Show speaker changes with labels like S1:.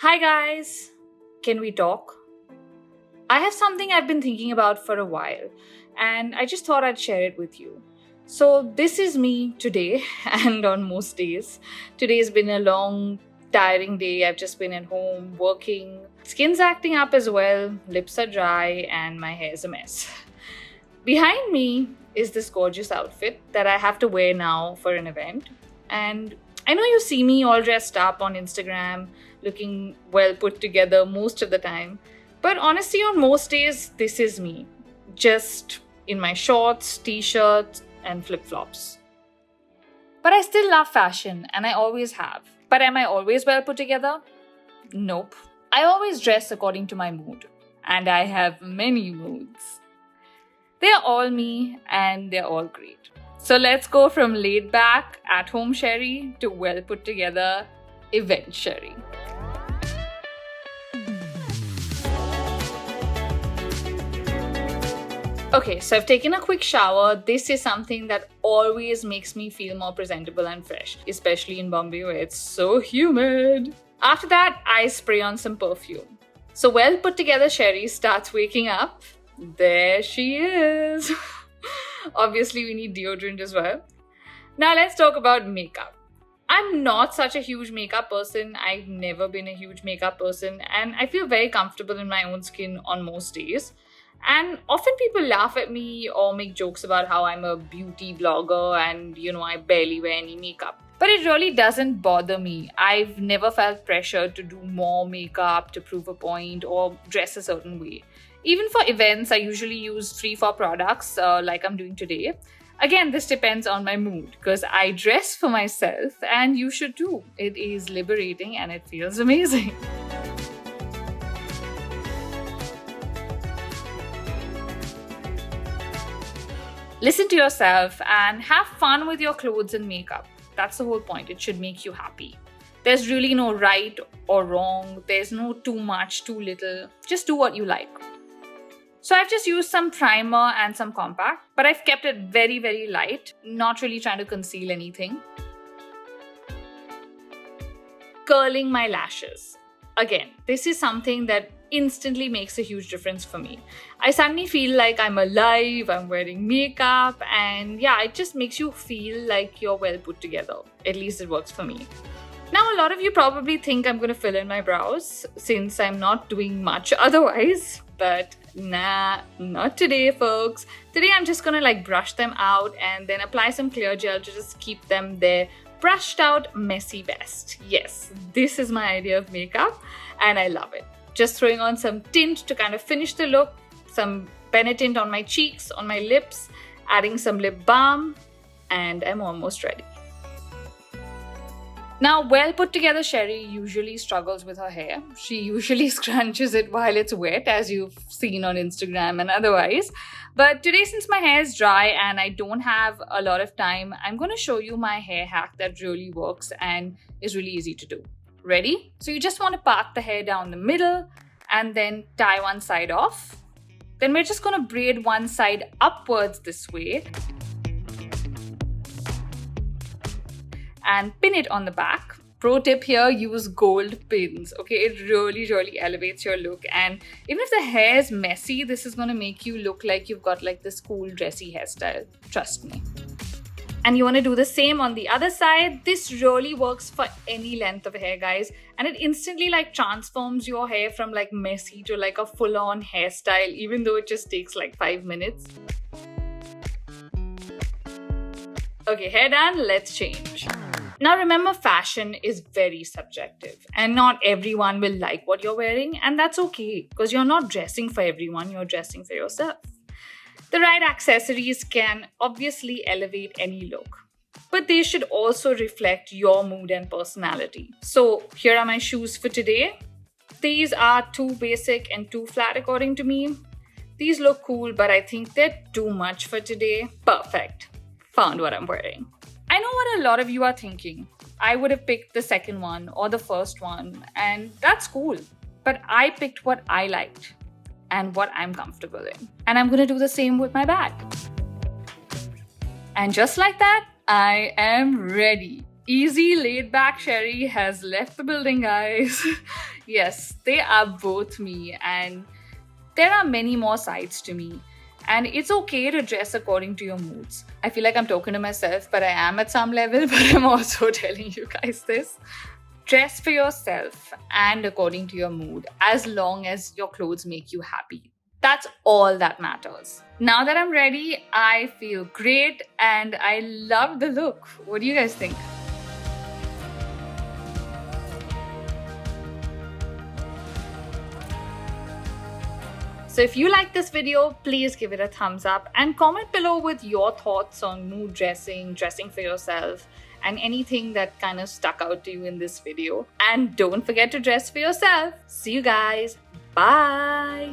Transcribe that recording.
S1: Hi guys, can we talk? I have something I've been thinking about for a while and I just thought I'd share it with you. So, this is me today and on most days. Today's been a long, tiring day. I've just been at home working. Skin's acting up as well, lips are dry, and my hair's a mess. Behind me is this gorgeous outfit that I have to wear now for an event. And I know you see me all dressed up on Instagram, looking well put together most of the time. But honestly, on most days, this is me. Just in my shorts, t-shirts, and flip-flops. But I still love fashion, and I always have. But am I always well put together? Nope. I always dress according to my mood. And I have many moods. They are all me, and they're all great. So let's go from laid back, at home Sherry to well put together, event Sherry. Okay, so I've taken a quick shower. This is something that always makes me feel more presentable and fresh, especially in Bombay where it's so humid. After that, I spray on some perfume. So well put together Sherry starts waking up. There she is. Obviously, we need deodorant as well. Now let's talk about makeup. I'm not such a huge makeup person. I've never been a huge makeup person and I feel very comfortable in my own skin on most days. And often people laugh at me or make jokes about how I'm a beauty blogger and, I barely wear any makeup. But it really doesn't bother me. I've never felt pressure to do more makeup to prove a point or dress a certain way. Even for events, I usually use 3-4 products like I'm doing today. Again, this depends on my mood because I dress for myself and you should too. It is liberating and it feels amazing. Listen to yourself and have fun with your clothes and makeup. That's the whole point. It should make you happy. There's really no right or wrong. There's no too much, too little. Just do what you like. So I've just used some primer and some compact, but I've kept it very, very light, not really trying to conceal anything. Curling my lashes. Again, this is something that instantly makes a huge difference for me. I suddenly feel like I'm alive, I'm wearing makeup, and it just makes you feel like you're well put together. At least it works for me. Now, a lot of you probably think I'm going to fill in my brows since I'm not doing much otherwise, but nah, not today, folks. Today, I'm just going to brush them out and then apply some clear gel to just keep them there. Brushed out, messy best. Yes, this is my idea of makeup and I love it. Just throwing on some tint to kind of finish the look, some Benetint on my cheeks, on my lips, adding some lip balm, and I'm almost ready. Now, well put together Sherry usually struggles with her hair. She usually scrunches it while it's wet, as you've seen on Instagram and otherwise. But today, since my hair is dry and I don't have a lot of time, I'm going to show you my hair hack that really works and is really easy to do. Ready? So you just want to part the hair down the middle and then tie one side off. Then we're just going to braid one side upwards this way and pin it on the back. Pro tip here, use gold pins. Okay, it really, really elevates your look. And even if the hair is messy, this is going to make you look like you've got this cool dressy hairstyle. Trust me. And you want to do the same on the other side. This really works for any length of hair, guys. And it instantly transforms your hair from messy to a full-on hairstyle, even though it just takes 5 minutes. Okay, hair done, let's change. Now remember, fashion is very subjective and not everyone will like what you're wearing, and that's okay because you're not dressing for everyone, you're dressing for yourself. The right accessories can obviously elevate any look, but they should also reflect your mood and personality. So here are my shoes for today. These are too basic and too flat according to me. These look cool, but I think they're too much for today. Perfect. Found what I'm wearing. I know what a lot of you are thinking. I would have picked the second one or the first one, and that's cool. But I picked what I liked and what I'm comfortable in. And I'm going to do the same with my bag. And just like that, I am ready. Easy, laid-back Sherry has left the building, guys. Yes, they are both me, and there are many more sides to me. And it's okay to dress according to your moods. I feel like I'm talking to myself, but I am at some level, but I'm also telling you guys this. Dress for yourself and according to your mood, as long as your clothes make you happy. That's all that matters. Now that I'm ready, I feel great and I love the look. What do you guys think? So if you like this video, please give it a thumbs up and comment below with your thoughts on mood dressing, dressing for yourself, and anything that kind of stuck out to you in this video. And don't forget to dress for yourself. See you guys. Bye.